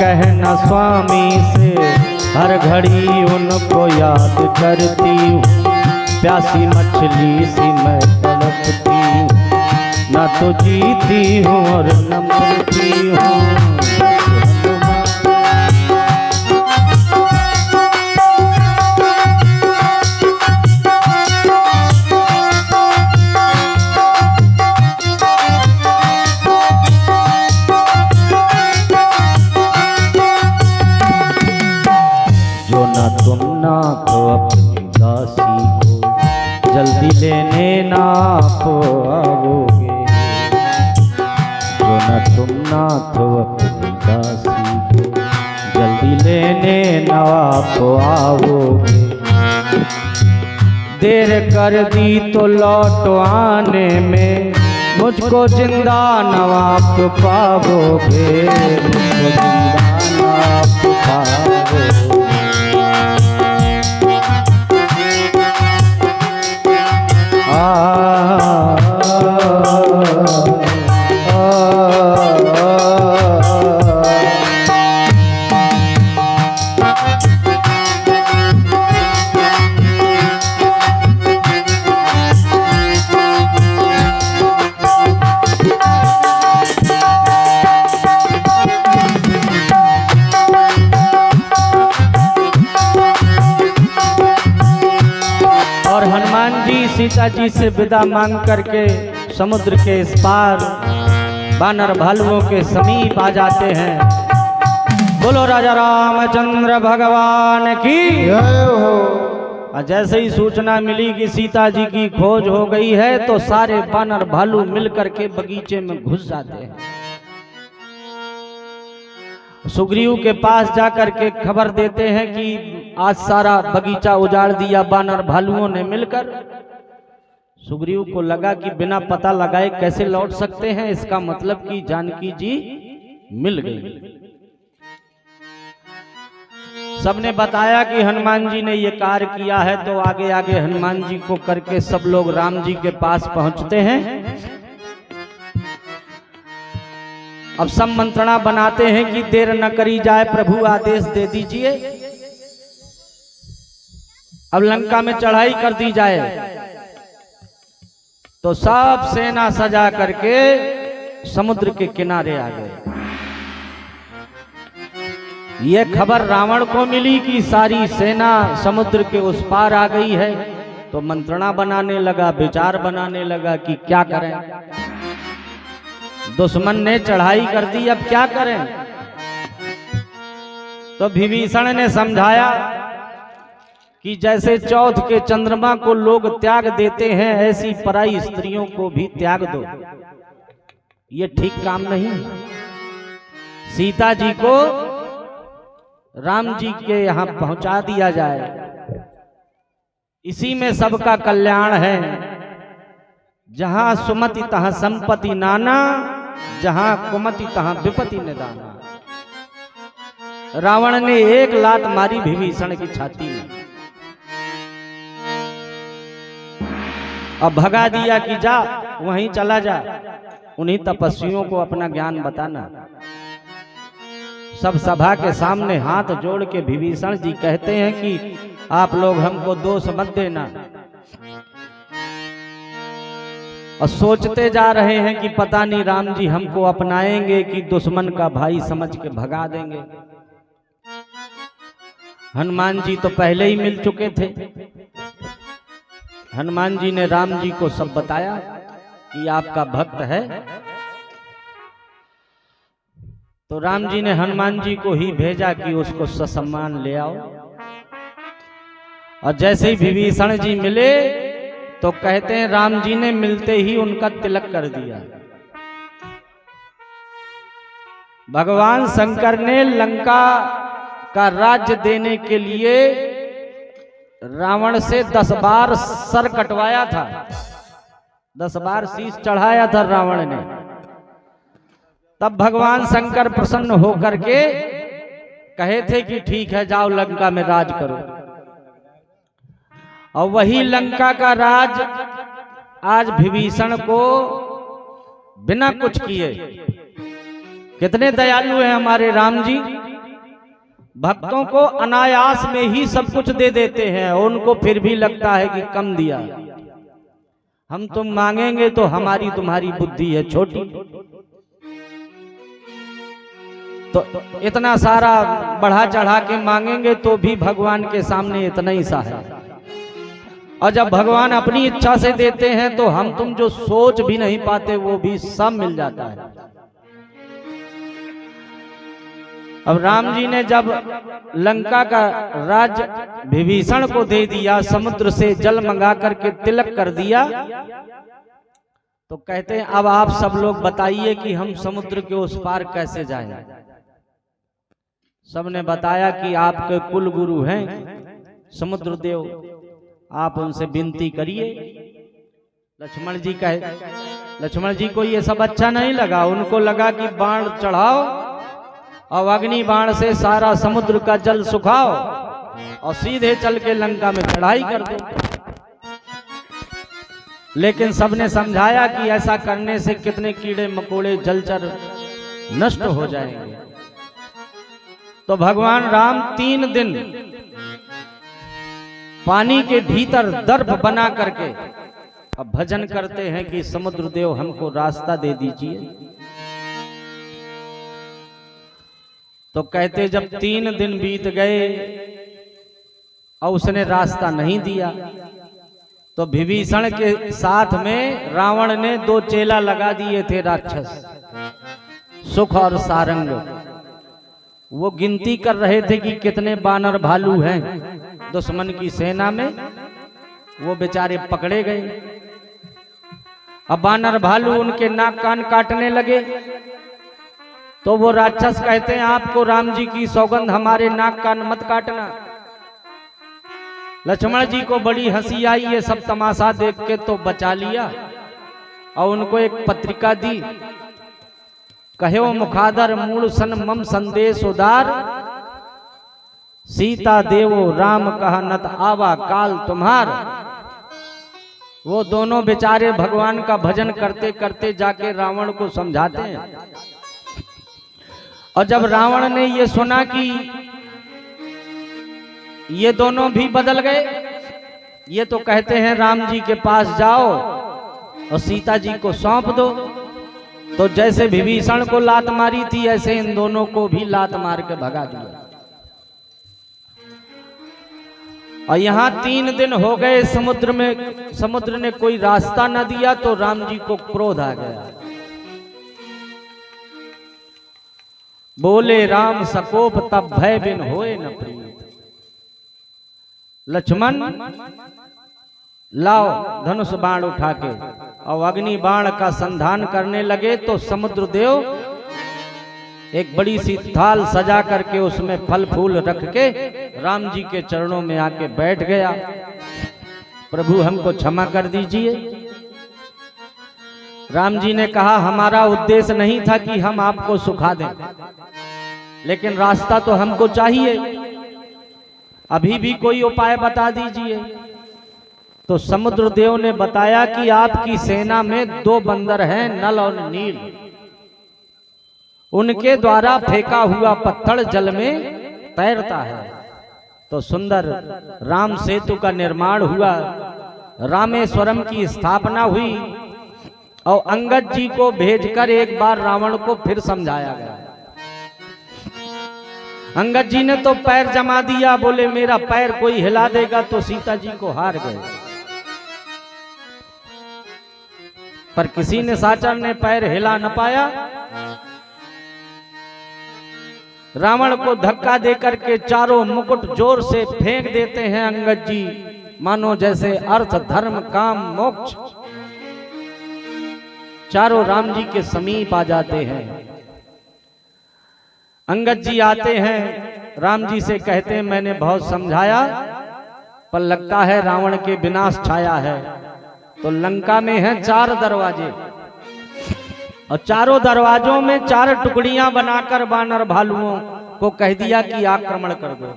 कहना स्वामी से, हर घड़ी उनको याद करती हूँ। प्यासी मछली सी मैं तड़पती हूँ, न तो जीती हूँ और न मरती हूँ। तुम नाथ अपनी दासी को जल्दी लेने ना आओगे। जो न तुम नाथ अपनी दासी को जल्दी लेने ना आओगे। देर कर दी तो लौट आने में, मुझको जिंदा न आप पाओगे। मुझको जिंदा न आप पाओगे। और हनुमान जी सीता जी से विदा मांग करके समुद्र के इस पार वानर भालुओं के समीप आ जाते हैं। बोलो राजा रामचंद्र भगवान की जय हो। और जैसे ही सूचना मिली कि सीता जी की खोज हो गई है तो सारे वानर भालू मिलकर के बगीचे में घुस जाते हैं। सुग्रीव के पास जाकर के खबर देते हैं कि आज सारा बगीचा उजाड़ दिया वानर भालुओं ने मिलकर। सुग्रीव को लगा कि बिना पता लगाए कैसे लौट सकते हैं, इसका मतलब कि जानकी जी मिल गई। सबने बताया कि हनुमान जी ने ये कार्य किया है, तो आगे आगे हनुमान जी को करके सब लोग राम जी के पास पहुंचते हैं। अब सब मंत्रणा बनाते हैं कि देर न करी जाए, प्रभु आदेश दे दीजिए, अब लंका में चढ़ाई कर दी जाए। तो सब सेना सजा करके समुद्र के किनारे आ गए। ये खबर रावण को मिली कि सारी सेना समुद्र के उस पार आ गई है, तो मंत्रणा बनाने लगा, विचार बनाने लगा कि क्या करें। दुश्मन ने चढ़ाई कर दी, अब क्या करें। तो विभीषण ने समझाया कि जैसे चौथ के चंद्रमा को लोग त्याग देते हैं, ऐसी पराई स्त्रियों को भी त्याग दो। ये ठीक काम नहीं। सीता जी को राम जी के यहां पहुंचा दिया जाए, इसी में सबका कल्याण है। जहां सुमति तहां संपत्ति नाना, जहां कुमति तहां विपत्ति निदाना। रावण ने एक लात मारी विभीषण की छाती में, अब भगा दिया कि जा वहीं चला जा, उन्हीं तपस्वियों को अपना ज्ञान बताना। सब सभा के सामने हाथ जोड़ के विभीषण जी कहते हैं कि आप लोग हमको दोष मत देना। और सोचते जा रहे हैं कि पता नहीं राम जी हमको अपनाएंगे कि दुश्मन का भाई समझ के भगा देंगे। हनुमान जी तो पहले ही मिल चुके थे। हनुमान जी ने राम जी को सब बताया कि आपका भक्त है। तो राम जी ने हनुमान जी को ही भेजा कि उसको ससम्मान ले आओ। और जैसे ही विभीषण जी मिले तो कहते हैं राम जी ने मिलते ही उनका तिलक कर दिया। भगवान शंकर ने लंका का राज्य देने के लिए रावण से 10 बार सर कटवाया था, 10 बार शीश चढ़ाया था रावण ने। तब भगवान शंकर प्रसन्न होकर के कहे थे कि ठीक है जाओ लंका में राज करो। और वही लंका का राज आज विभीषण को बिना कुछ किए, कितने दयालु हैं हमारे राम जी, भक्तों को अनायास में ही सब कुछ दे देते हैं, उनको फिर भी लगता है कि कम दिया। हम तुम मांगेंगे तो हमारी तुम्हारी बुद्धि है छोटी, तो इतना सारा बढ़ा चढ़ा के मांगेंगे तो भी भगवान के सामने इतना ही सा है। और जब भगवान अपनी इच्छा से देते हैं तो हम तुम जो सोच भी नहीं पाते वो भी सब मिल जाता है। अब राम जी ने जब लंका का राज्य विभीषण को दे दिया, समुद्र से जल मंगा करके तिलक कर दिया, तो कहते हैं अब आप सब लोग बताइए कि हम समुद्र के उस पार कैसे जाएं। सबने बताया कि आपके कुल गुरु हैं समुद्र देव, आप उनसे विनती करिए। लक्ष्मण जी को ये सब अच्छा नहीं लगा। उनको लगा कि बाण चढ़ाओ और अग्नि बाण से सारा समुद्र का जल सुखाओ और सीधे चल के लंका में चढ़ाई कर दो। लेकिन सबने समझाया कि ऐसा करने से कितने कीड़े मकोड़े जलचर नष्ट हो जाएंगे। तो भगवान राम 3 दिन पानी के भीतर दर्भ बना करके अब भजन करते हैं कि समुद्र देव हमको रास्ता दे दीजिए। तो कहते जब 3 दिन बीत गए और उसने रास्ता नहीं दिया, तो विभीषण के साथ में रावण ने 2 चेला लगा दिए थे राक्षस, सुख और सारंग। वो गिनती कर रहे थे कि कितने बानर भालू हैं दुश्मन की सेना में। वो बेचारे पकड़े गए। अब बानर भालू उनके नाक कान काटने लगे। तो वो राक्षस कहते हैं आपको राम जी की सौगंध, हमारे नाक कान मत काटना। लक्ष्मण जी को बड़ी हंसी आई, ये सब तमाशा देख के तो बचा लिया और उनको एक पत्रिका दी। कहो मुखादर मूल सन मम संदेश उदार, सीता देवो राम कहा नत आवा काल तुम्हार। वो दोनों बेचारे भगवान का भजन करते करते जाके रावण को समझाते हैं। और जब रावण ने ये सुना कि ये दोनों भी बदल गए, ये तो कहते हैं राम जी के पास जाओ और सीता जी को सौंप दो, तो जैसे विभीषण को लात मारी थी ऐसे इन दोनों को भी लात मार के भगा दिया। और यहां 3 दिन हो गए समुद्र में, समुद्र ने कोई रास्ता न दिया, तो राम जी को क्रोध आ गया। बोले राम सकोप तब भय बिन होए न प्रीत। लक्ष्मण लाओ धनुष बाण उठा के, और अग्नि बाण का संधान करने लगे। तो समुद्र देव एक बड़ी सी थाल सजा करके उसमें फल फूल रख के राम जी के चरणों में आके बैठ गया। प्रभु हमको क्षमा कर दीजिए। राम जी ने कहा हमारा उद्देश्य नहीं था कि हम आपको सुखा दें, लेकिन रास्ता तो हमको चाहिए, अभी भी कोई उपाय बता दीजिए। तो समुद्र देव ने बताया कि आपकी सेना में 2 बंदर हैं, नल और नील। उनके द्वारा फेंका हुआ पत्थर जल में तैरता है। तो सुंदर राम सेतु का निर्माण हुआ, रामेश्वरम की स्थापना हुई, और अंगद जी को भेजकर एक बार रावण को फिर समझाया गया। अंगद जी ने तो पैर जमा दिया, बोले मेरा पैर कोई हिला देगा तो सीता जी को हार गए। पर किसी ने साचर ने पैर हिला न पाया। रावण को धक्का देकर के चारों मुकुट जोर से फेंक देते हैं अंगद जी, मानो जैसे अर्थ धर्म काम मोक्ष चारों राम जी के समीप आ जाते हैं। अंगद जी आते हैं, राम जी से कहते हैं मैंने बहुत समझाया पर लगता है रावण के विनाश छाया है। तो लंका में है 4 दरवाजे, और चारों दरवाजों में 4 टुकड़ियां बनाकर बानर भालुओं को कह दिया कि आक्रमण कर दो।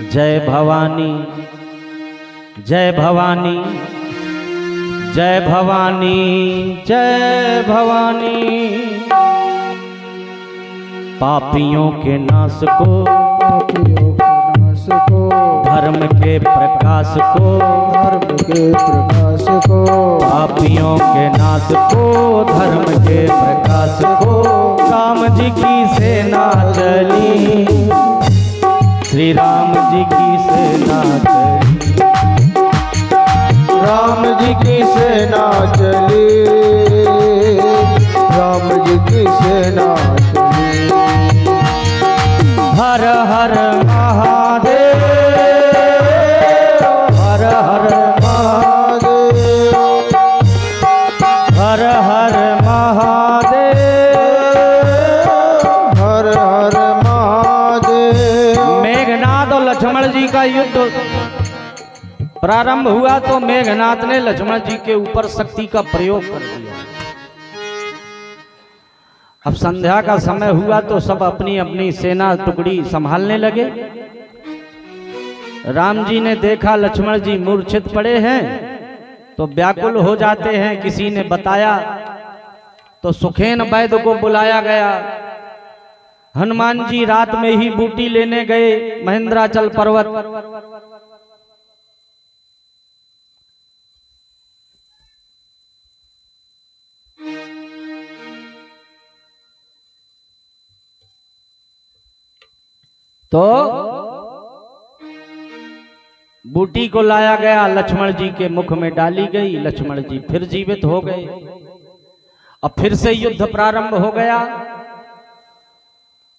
जय भवानी जय भवानी जय भवानी जय भवानी। पापियों के नाश को, पापियों के नाश को, धर्म के प्रकाश को, धर्म के प्रकाश को, पापियों के नाश को, धर्म के प्रकाश को, राम जी की सेना चली, श्री राम जी की सेना चली, राम जी की सेना चली, राम जी की सेना चली। हर हर महादेव, हर हर महादेव, हर हर महादेव, हर हर महादेव। मेघनाथ और लक्ष्मण जी का युद्ध प्रारंभ हुआ तो मेघनाथ ने लक्ष्मण जी के ऊपर शक्ति का प्रयोग कर दिया। अब संध्या का समय हुआ तो सब अपनी अपनी सेना टुकड़ी संभालने लगे। राम जी ने देखा लक्ष्मण जी मूर्छित पड़े हैं तो व्याकुल हो जाते हैं। किसी ने बताया तो सुखेन वैद्य को बुलाया गया। हनुमान जी रात में ही बूटी लेने गए महेंद्राचल पर्वत। तो बूटी को लाया गया, लक्ष्मण जी के मुख में डाली गई, लक्ष्मण जी फिर जीवित हो गए। अब फिर से युद्ध प्रारंभ हो गया।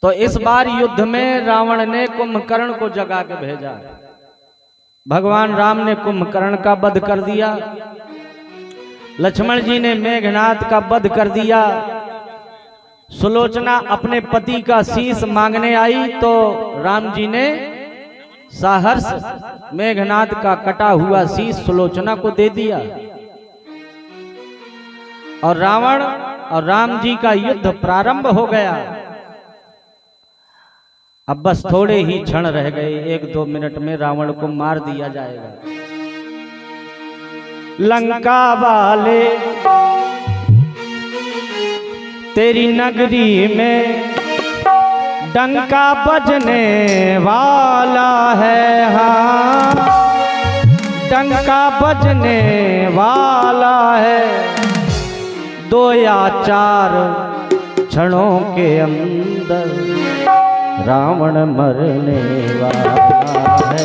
तो इस बार युद्ध में रावण ने कुंभकर्ण को जगा के भेजा। भगवान राम ने कुंभकर्ण का वध कर दिया, लक्ष्मण जी ने मेघनाथ का वध कर दिया। सुलोचना अपने पति का शीश मांगने आई तो राम जी ने सहर्ष मेघनाथ का कटा हुआ शीश सुलोचना को दे दिया। और रावण और राम जी का युद्ध प्रारंभ हो गया। अब बस थोड़े ही क्षण रह गए, 1-2 मिनट में रावण को मार दिया जाएगा। लंका वाले तेरी नगरी में डंका बजने वाला है, हाँ डंका बजने वाला है। 2 या 4 क्षणों के अंदर रावण मरने वाला है।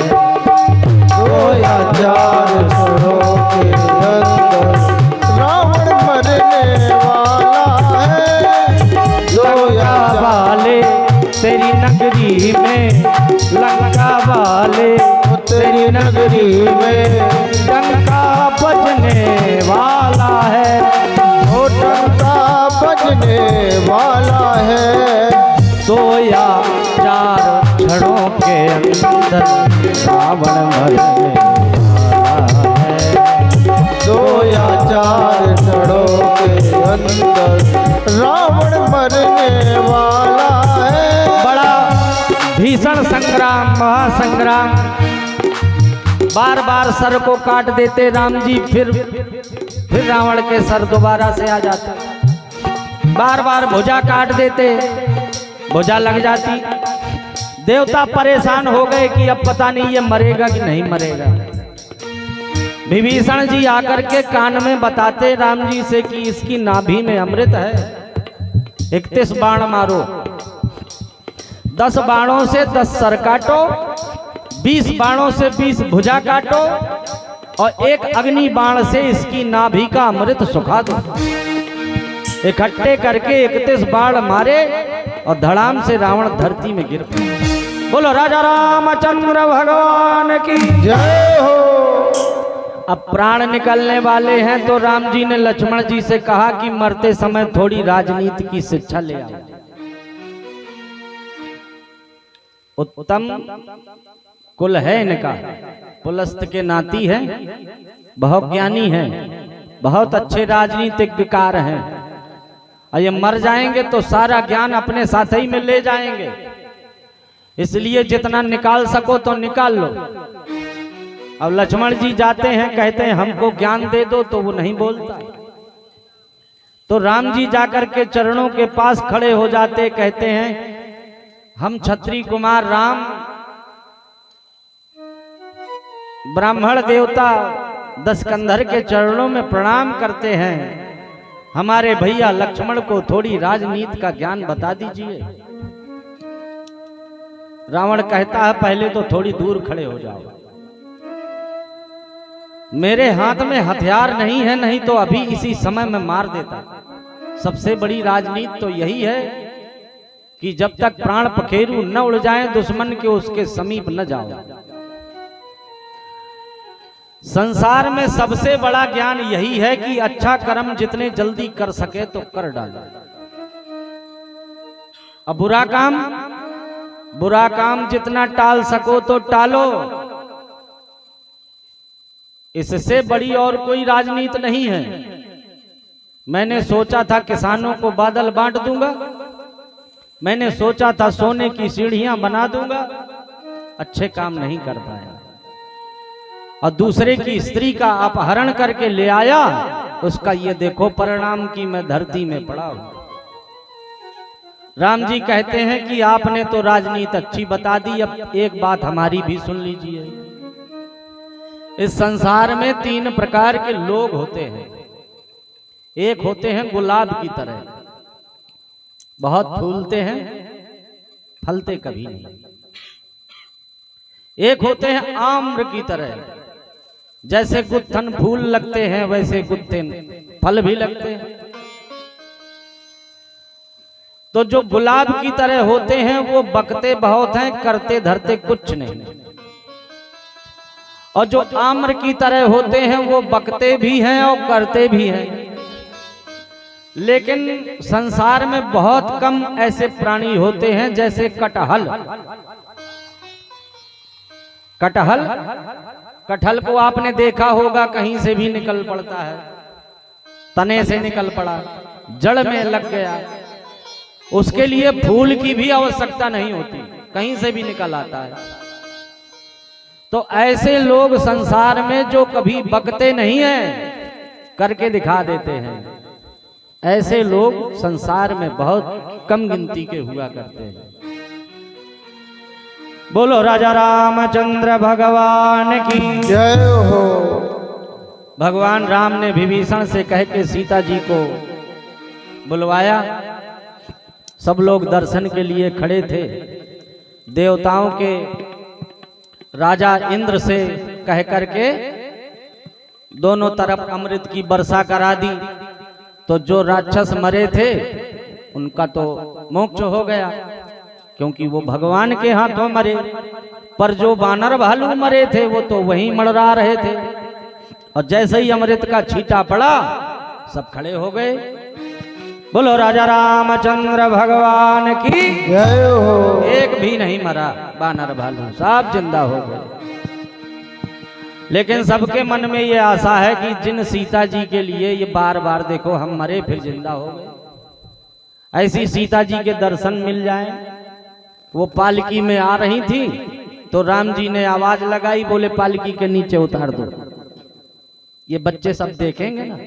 2 या 4 क्षणों के अंदर रावण मरने वाला है। 2 या वाले तेरी नगरी में, लंका वाले तेरी नगरी में डंका बजने वाला है। वो डंका बजने वाला है। 2 या 4 क्षणों के अंदर रावण मरने वाला है। 2 या 4 क्षणों के अंदर रावण मरने वाला है। बड़ा भीषण संग्राम, महासंग्राम। बार बार सर को काट देते राम जी, फिर रावण के सर दोबारा से आ जाते। बार बार भुजा काट देते, भुजा लग जाती। देवता परेशान हो गए कि अब पता नहीं ये मरेगा कि नहीं मरेगा। विभीषण जी आकर के कान में बताते राम जी से कि इसकी नाभि में अमृत है। 31 बाण मारो, 10 बाणों से 10 सर काटो, 20 बाणों से 20 भुजा काटो और 1 अग्नि बाण से इसकी नाभि का अमृत सुखा दो। इकट्ठे करके 31 बाण मारे और धड़ाम से रावण धरती में गिर पड़ा। बोलो राजा रामचंद्र भगवान की जय हो। अब प्राण निकलने वाले हैं तो राम जी ने लक्ष्मण जी से कहा कि मरते समय थोड़ी राजनीति की शिक्षा ले आओ। उत्तम कुल है इनका, पुलस्त के नाती हैं, बहुत ज्ञानी हैं, बहुत अच्छे राजनीतिज्ञकार हैं। और ये मर जाएंगे तो सारा ज्ञान अपने साथ ही में ले जाएंगे, इसलिए जितना निकाल सको तो निकाल लो। अब लक्ष्मण जी जाते हैं, कहते हैं हमको ज्ञान दे दो, तो वो नहीं बोलता। तो राम जी जाकर के चरणों के पास खड़े हो जाते, कहते हैं हम क्षत्रिय कुमार राम ब्राह्मण देवता दशकंधर के चरणों में प्रणाम करते हैं। हमारे भैया लक्ष्मण को थोड़ी राजनीति का ज्ञान बता दीजिए। रावण कहता है पहले तो थोड़ी दूर खड़े हो जाओ, मेरे हाथ में हथियार नहीं है, नहीं तो अभी इसी समय में मार देता। सबसे बड़ी राजनीति तो यही है कि जब तक प्राण पखेरु न उड़ जाएं दुश्मन के उसके समीप न जाओ। संसार में सबसे बड़ा ज्ञान यही है कि अच्छा कर्म जितने जल्दी कर सके तो कर डालो, अब बुरा काम जितना टाल सको तो टालो। इससे बड़ी और कोई राजनीति नहीं है। मैंने सोचा था किसानों को बादल बांट दूंगा, मैंने सोचा था सोने की सीढ़ियां बना दूंगा, अच्छे काम नहीं कर पाया और दूसरे की स्त्री का अपहरण करके ले आया, उसका ये देखो परिणाम कि मैं धरती में पड़ा हूं। राम जी कहते हैं कि आपने तो राजनीति अच्छी बता दी, अब एक बात हमारी भी सुन लीजिए। इस संसार में 3 प्रकार के लोग होते हैं। एक होते हैं गुलाब की तरह, बहुत फूलते हैं, फलते कभी नहीं। एक होते हैं आम्र की तरह, जैसे गुत्थन फूल लगते हैं वैसे गुत्थन फल भी लगते हैं। तो जो गुलाब की तरह होते हैं वो बकते बहुत हैं, करते धरते कुछ नहीं। और जो आम्र की तरह होते हैं वो बकते भी हैं और करते भी हैं। लेकिन संसार में बहुत कम ऐसे प्राणी होते हैं जैसे कटहल। कटहल को आपने देखा होगा, कहीं से भी निकल पड़ता है, तने से निकल पड़ा, जड़ में लग गया, उसके लिए फूल की भी आवश्यकता नहीं होती, कहीं से भी निकल आता है। तो ऐसे लोग संसार में जो कभी बकते नहीं हैं, करके दिखा देते हैं, ऐसे लोग संसार में बहुत कम गिनती के हुआ करते हैं। बोलो राजा रामचंद्र भगवान की जय हो। भगवान राम ने विभीषण से कह के सीता जी को बुलवाया। सब लोग दर्शन के लिए खड़े थे। देवताओं के राजा इंद्र से कह करके दोनों तरफ अमृत की वर्षा करा दी। तो जो राक्षस मरे थे उनका तो मोक्ष हो गया, क्योंकि वो भगवान के हाथों मरे। पर जो बानर भालू मरे थे वो तो वहीं मड़रा रहे थे, और जैसे ही अमृत का छींटा पड़ा सब खड़े हो गए। बोलो राजा रामचंद्र भगवान की जय हो। एक भी नहीं मरा, बानर भालू सब जिंदा हो गए। लेकिन सबके मन में ये आशा है कि जिन सीता जी के लिए ये बार बार देखो हम मरे फिर जिंदा हो गए, ऐसी सीता जी के दर्शन मिल जाएं। वो पालकी में आ रही थी तो राम जी ने आवाज लगाई, बोले पालकी के नीचे उतार दो, ये बच्चे सब देखेंगे ना।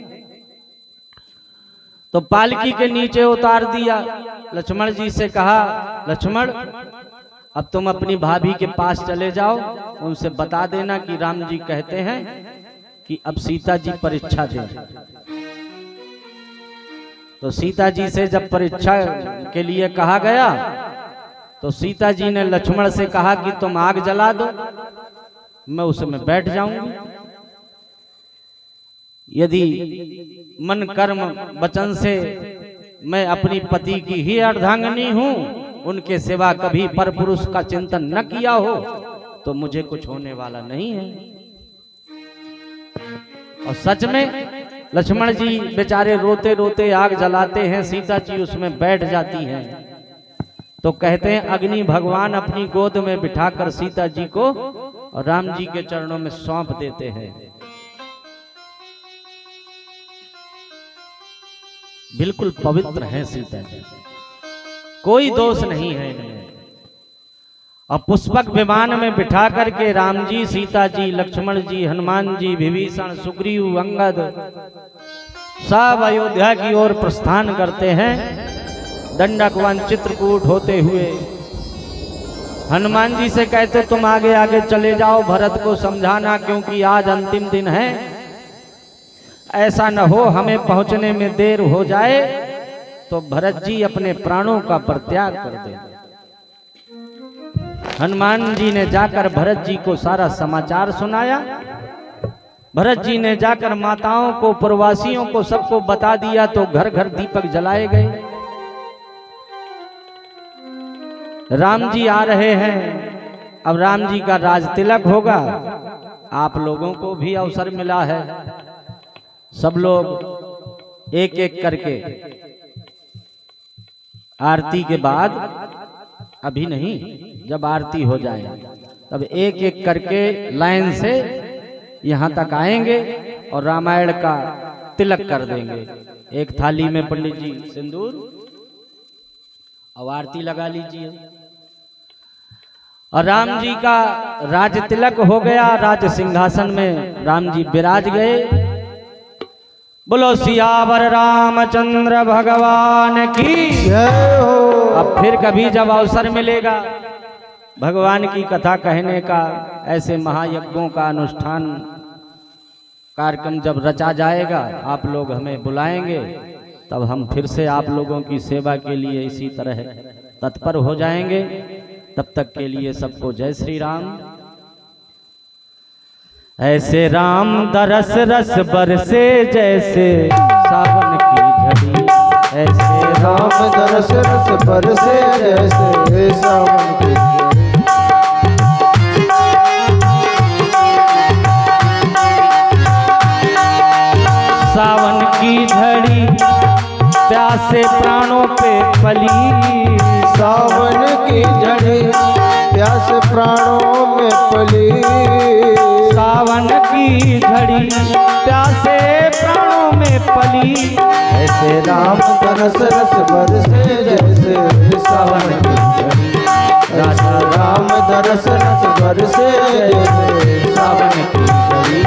तो पालकी के नीचे उतार दिया। लक्ष्मण जी से कहा, लक्ष्मण अब तुम अपनी भाभी के पास चले जाओ, उनसे बता देना कि राम जी कहते हैं कि अब सीता जी परीक्षा दें। तो सीता जी से जब परीक्षा के लिए कहा गया तो सीता जी ने लक्ष्मण से कहा कि तुम आग जला दो, मैं उसमें बैठ जाऊंगी। यदि मन कर्म वचन से मैं अपनी पति की ही अर्धांगिनी हूं, उनके सिवा कभी परपुरुष का चिंतन न किया हो, तो मुझे कुछ होने वाला नहीं है। और सच में लक्ष्मण जी बेचारे रोते रोते आग जलाते हैं, सीता जी उसमें बैठ जाती हैं। तो कहते हैं अग्नि भगवान अपनी गोद में बिठाकर सीता जी को और राम जी के चरणों में सौंप देते हैं। बिल्कुल पवित्र है सीता जी, कोई दोष नहीं है इनमें। और पुष्पक विमान में बिठा करके राम जी, सीता जी, लक्ष्मण जी, हनुमान जी, विभीषण, सुग्रीव, अंगद सब अयोध्या की ओर प्रस्थान करते हैं। दंडक वन चित्रकूट होते हुए हनुमान जी से कहते तुम आगे आगे चले जाओ, भरत को समझाना, क्योंकि आज अंतिम दिन है, ऐसा न हो हमें पहुंचने में देर हो जाए तो भरत जी अपने प्राणों का परित्याग कर दें। हनुमान जी ने जाकर भरत जी को सारा समाचार सुनाया। भरत जी ने जाकर माताओं को, प्रवासियों को, सबको बता दिया तो घर घर दीपक जलाए गए। राम जी आ रहे हैं, अब राम जी का राज तिलक होगा। आप लोगों को भी अवसर मिला है, सब लोग एक एक करके आरती के बाद, अभी नहीं, जब आरती हो जाए तब एक एक करके लाइन से यहां तक आएंगे और रामायण का तिलक कर देंगे। एक थाली में पंडित जी सिंदूर और आरती लगा लीजिए। और राम जी का राज तिलक हो गया, राज सिंहासन में राम जी विराज गए। बोलो सियावर रामचंद्र भगवान की जय हो। अब फिर कभी जब अवसर मिलेगा भगवान की कथा कहने का, ऐसे महायज्ञों का अनुष्ठान कार्यक्रम जब रचा जाएगा, आप लोग हमें बुलाएंगे, तब हम फिर से आप लोगों की सेवा के लिए इसी तरह तत्पर हो जाएंगे। तब तक के लिए सबको जय श्री राम। ऐसे राम दरस रस बरसे जैसे सावन की झड़ी, ऐसे राम दरस रस बरसे जैसे सावन की झड़ी। सावन की झड़ी प्यासे प्राणों पे पली, सावन की झड़ी प्यास प्राणों में पली। सावन की झड़ी प्यासे प्राणों में पली, ऐसे राम दरस रस बरसे जैसे सावन की झड़ी। राजा राम दरस रस बरसे जैसे सावन की झड़ी।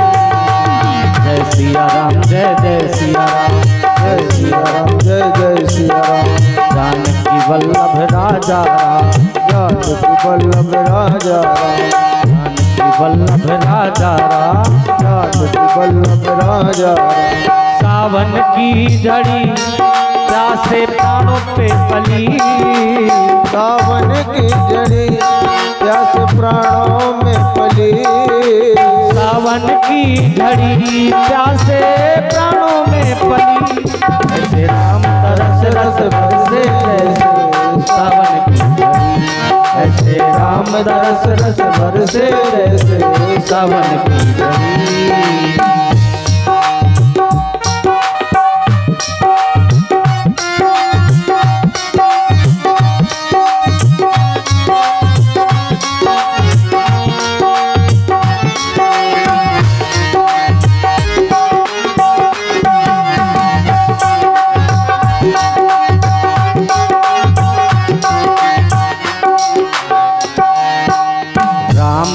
जय सिया राम, जय जय सिया राम, जय सिया राम, जय जय सिया राम। जानकी वल्लभ राजा राम, जानकी वल्लभ राजा राम, जानकी वल्लभ राजा राम, जानकी वल्लभ राजा राम। सावन की झड़ी प्यासे प्राणों पे पली, सावन की झड़ी प्यास प्राणों में पली। सावन की झड़ी प्यासे प्राणों में पली, ऐसे राम तरस रस बरसे जैसे सावन की झड़ी, ऐसे राम तरस रस बरसे जैसे सावन की झड़ी।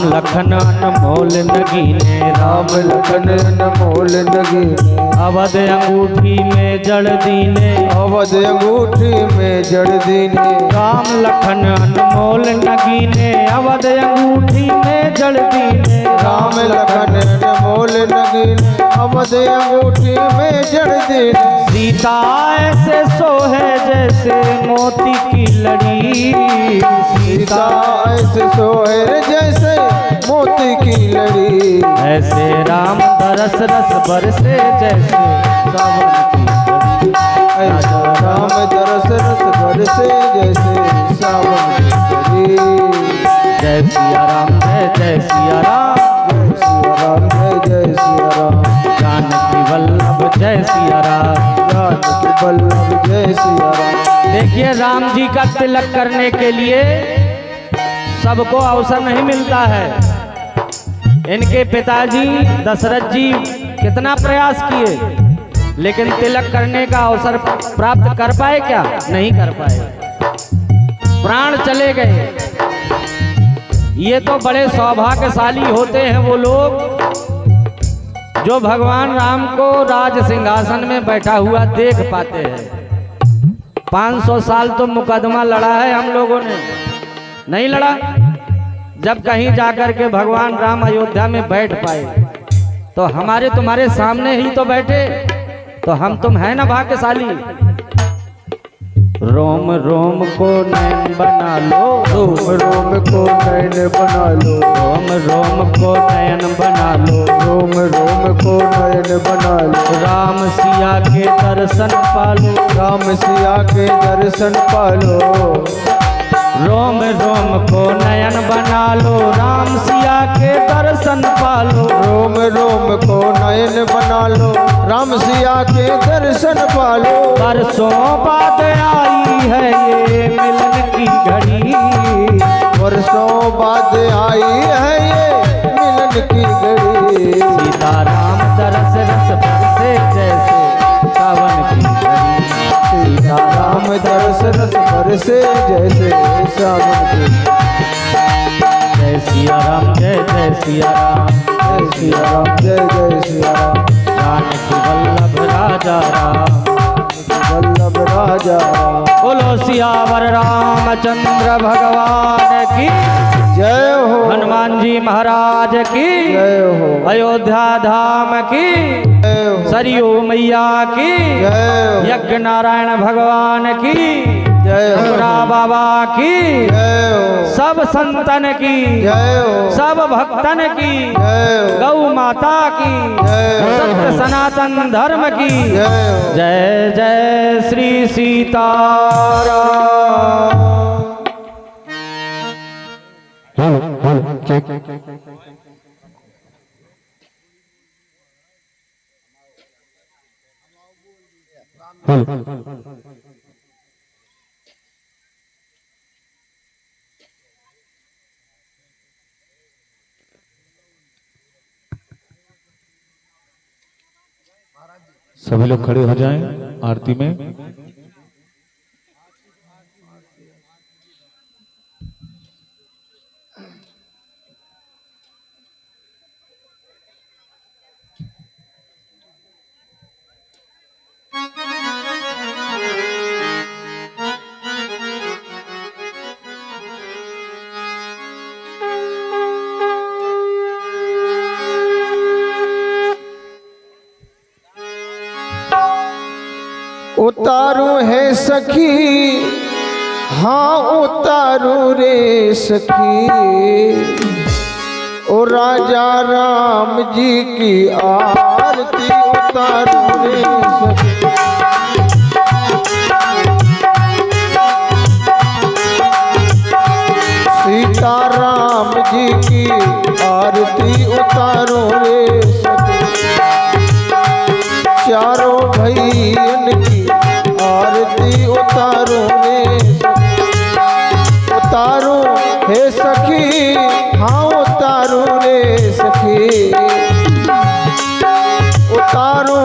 लखन अनमोल नगीने, राम लखन अनमोल नगीने। अवध अंगूठी में जड़ दीने, अवध अंगूठी में जड़ दीने। राम लखन अनमोल नगीने, अवध अंगूठी में जड़ दीने। राम लखन अनमोल नगीने, अवध अंगूठी में जड़ दीने। सीता ऐसे सोहे जैसे मोती की लड़ी, सीता ऐसे सोहे जैसे मोती की लड़ी। ऐसे राम दरस रस बरसे जैसे सावन की झड़ी, ऐसा राम दरस रस बरसे जैसे सावन की झड़ी। जय सिया राम, जय जय सिया राम, जय सिया राम, जय जय सिया राम। जानकी वल्लभ जय सिया राम, जानकी वल्लभ जय सिया राम। देखिए राम जी का तिलक करने के लिए सबको अवसर नहीं मिलता है। इनके पिताजी दशरथ जी कितना प्रयास किए, लेकिन तिलक करने का अवसर प्राप्त कर पाए क्या? नहीं कर पाए, प्राण चले गए। ये तो बड़े सौभाग्यशाली होते हैं वो लोग जो भगवान राम को राज सिंहासन में बैठा हुआ देख पाते हैं। 500 साल तो मुकदमा लड़ा है हम लोगों ने, नहीं लड़ा। जब कहीं जाकर के भगवान राम अयोध्या में बैठ पाए तो हमारे तुम्हारे सामने ही तो बैठे, तो हम तुम है ना भाग्यशाली। रोम रोम को नैन बना लो, रोम रोम को नैन बना लो, रोम रोम को नयन बना लो, रोम रोम को नयन बना लो। राम सिया के दर्शन पालो, राम सिया के दर्शन पालो। रोम रोम को नयन बना लो, राम सिया के दर्शन पालो। रोम रोम को नयन बना लो, राम सिया के दर्शन पालो। बरसों बाद आई है ये मिलन की घड़ी, वर्षों बाद आई है ये मिलन की घड़ी। सीताराम दरस रस बरसे जैसे सावन की घड़ी, सीताराम दरस रस बरसे जैसे सावन की। जय सिया राम, जय जय सिया राम, जय सिया राम, जय जय सिया राम। जानकी वल्लभ राजा राम, वल्लभ राजा राम। बोलो सियावर रामचंद्र भगवान की जय हो, हनुमान जी महाराज की जय हो, अयोध्या धाम की जय हो, सरयू मैया की जय हो, यज्ञ नारायण भगवान की जय हो, हमरा बाबा की जय हो, सब संतन की जय हो, सब भक्तन की जय हो, गौ माता की जय हो, सत्य सनातन धर्म की जय हो। जय जय श्री सीताराम। सभी लोग खड़े हो जाएं आरती में। उतारू है सखी, हाँ उतारू रे सखी, ओ राजा राम जी की आरती उतारू रे सखी। सीता राम जी की आरती उतारो रे सखी। चारों भैयन की आरती उतारो रे सखी। उतारो हे सखी, हाँ उतारो रे सखी। उतारो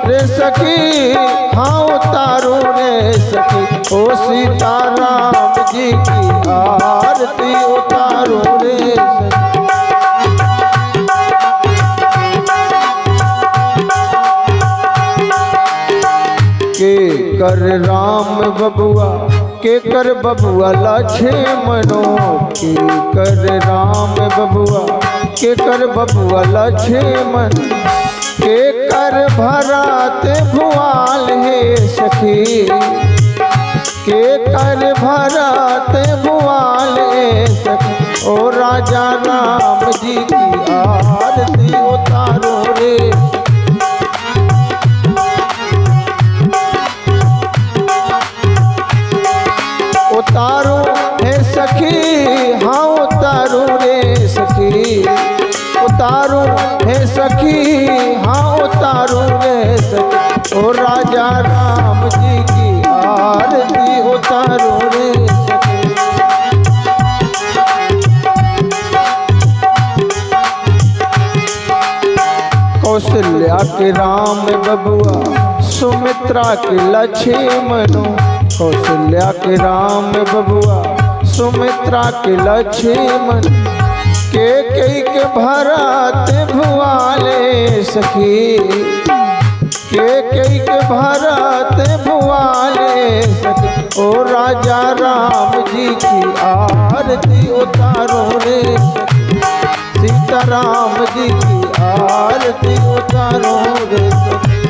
रे सखी, हाँ उतारो रे सखी। ओ सीता राम जी की आरती उतारो रे सखी। के कर राम बबुआ, के कर बबुआ लक्ष्मणो। के कर राम बबुआ, के कर बबुआ लक्ष्मण। के कर भरत भुआल हे सखी। के कर भरत भुआल हे सखी। ओ राजा राम जी की आरती उतारो रे। उतारो हे सखी, हाँ उतारो रे सखी। उतारो हे सखी, हाँ उतारो रे सखी। ओ राजा राम जी की आरती उतारो रे सखी। कौशल्या के राम बबुआ, सुमित्रा के लक्ष्मणो। कौशल्या के राम बबुआ, सुमित्रा के लक्ष्मण। के कई के भरत भुआले सखी। के कई के भरत भुआले सखी। सखी। ओ राजा राम जी की आरती उतारो रे सखी। सीता राम जी की आरती उतारो रे सखी।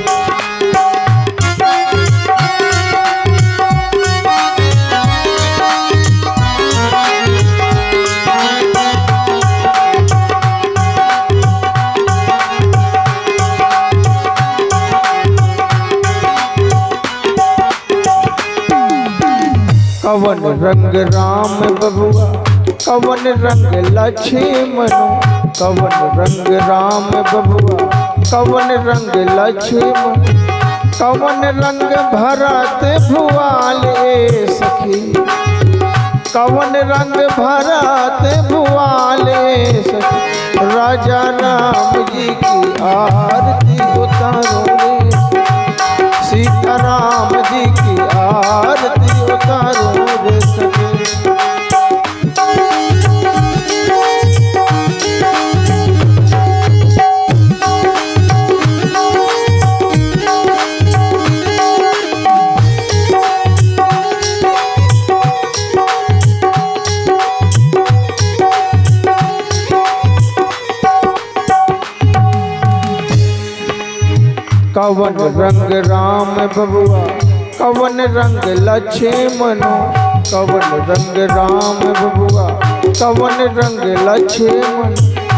कवन रंग राम बबुआ कवन रंग लक्ष्मण। कवन रंग राम बबुआ कवन रंग लक्ष्मण। कवन रंग भरत भुआले सखी। कवन रंग भरत भुआले सखी। राजा राम जी की आरती उतारो रे। सीता राम जी की आरती उतारो रे सखी। कवन रंग राम बबुआ कवन रंग लक्ष्मण। कवन रंग राम बबुआ कवन रंग लक्ष्मण।